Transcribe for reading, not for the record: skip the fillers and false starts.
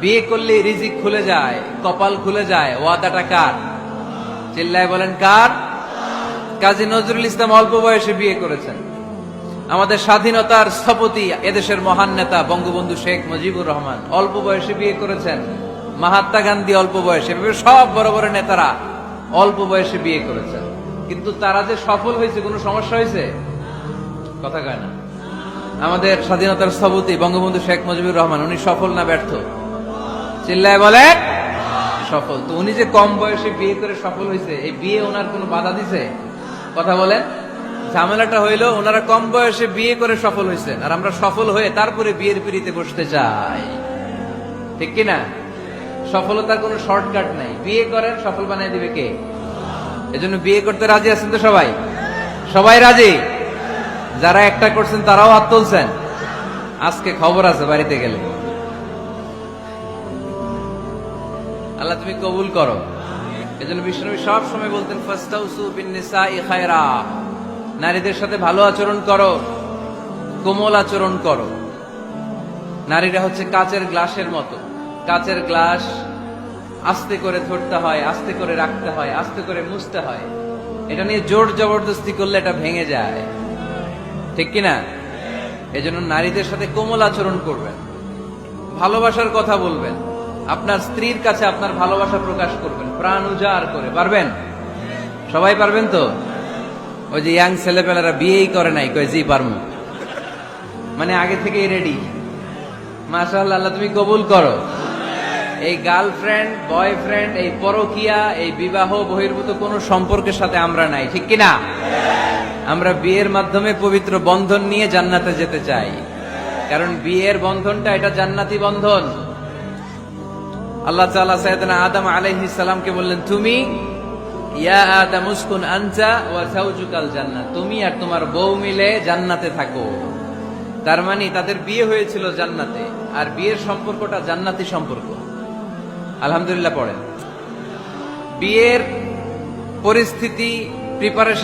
বিয়ে করলে রিজিক খুলে যায়, কপাল খুলে যায়। ওয়াদাটা কার? চিল্লায় বলেন কার? কাজী নজরুল ইসলাম অল্প বয়সে বিয়ে করেছেন। আমাদের স্বাধীনতার স্থপতি এদেশের মহান নেতা বঙ্গবন্ধু শেখ মুজিবুর রহমান অল্প বয়সে বিয়ে করেছেন। মহাত্মা গান্ধী অল্প বয়সে, সব বড় বড় নেতারা অল্প বয়সে বিয়ে করেছেন। কিন্তু তারা যে সফল হয়েছে, কোনো সমস্যা হয়েছে? কথা কয় না। আমাদের স্বাধীনতার স্থপতি বঙ্গবন্ধু শেখ মুজিবুর রহমান, উনি সফল না ব্যর্থ? চিল্লায় বলে সফল। তো উনি যে কম বয়সে বিয়ে করে সফল হয়েছে, এই বিয়ে ওনার কোনো বাধা দিছে? কথা বলেন। ঝামেলাটা হইলো ওনারা কম বয়সে বিয়ে করে সফল হয়েছেন, আর আমরা সফল হয়ে তারপরে বিয়ের পিড়িতে বসতে চাই, ঠিক কিনা? সফলতার কোনো শর্টকাট নাই। বিয়ে করেন, সফল বানিয়ে দিবে কে? এজন্য বিয়ে করতে রাজি আছেন তো সবাই? সবাই রাজি? যারা একটা করছেন তারাও হাত তুলছেন। আজকে খবর আছে বাড়িতে গেলে। আল্লাহ তুমি কবুল করো। এজন্য বিশ্বনবী সব সময় বলতেন ফাস্তাউসু বিন-নিসাই খায়রা, নারীদের সাথে ভালো আচরণ করো, কোমল আচরণ করো। নারীরা হচ্ছে কাচের গ্লাসের মতো। কাচের গ্লাস আস্তে করে ধরতে হয়, আস্তে করে রাখতে হয়, আস্তে করে মুছতে হয়। এটা নিয়ে জোর জবরদস্তি করলে এটা ভেঙে যায়, ঠিক কিনা? এজন্য নারীদের সাথে কোমল আচরণ করবেন, ভালোবাসার কথা বলবেন, আপনার স্ত্রীর কাছে আপনার ভালোবাসা প্রকাশ করবেন প্রাণ উজাড় করে। পারবেন? সবাই পারবেন তো? ওই যে ইয়াং ছেলেপেলেরা বিয়েই করে নাই, কয় জি পারমু, মানে আগে থেকেই রেডি। মাশাআল্লাহ, আল্লাহ তুমি কবুল করো। এই গার্লফ্রেন্ড বয়ফ্রেন্ড, এই পরকিয়া, এই বিবাহ বহির্ভূত কোনো সম্পর্কের সাথে আমরা নাই, ঠিক কিনা? আমরা বিয়ের মাধ্যমে পবিত্র বন্ধন নিয়ে জান্নাতে যেতে চাই, কারণ বিয়ের বন্ধনটা এটা জান্নাতি বন্ধন। আল্লাহ তাআলা সাইয়েদনা আদম আলাইহিস সালামকে বললেন, তুমি ইয়া আদম উসকুন আনতা ওয়া যাওজুকাল জান্নাহ, তুমি আর তোমার বউ মিলে জান্নাতে থাকো। তার মানে তাদের বিয়ে হয়েছিল জান্নাতে, আর বিয়ের সম্পর্কটা জান্নাতি সম্পর্ক। আলহামদুলিল্লাহ পড়েন। বিয়ের পরিস্থিতি প্রিপারেশন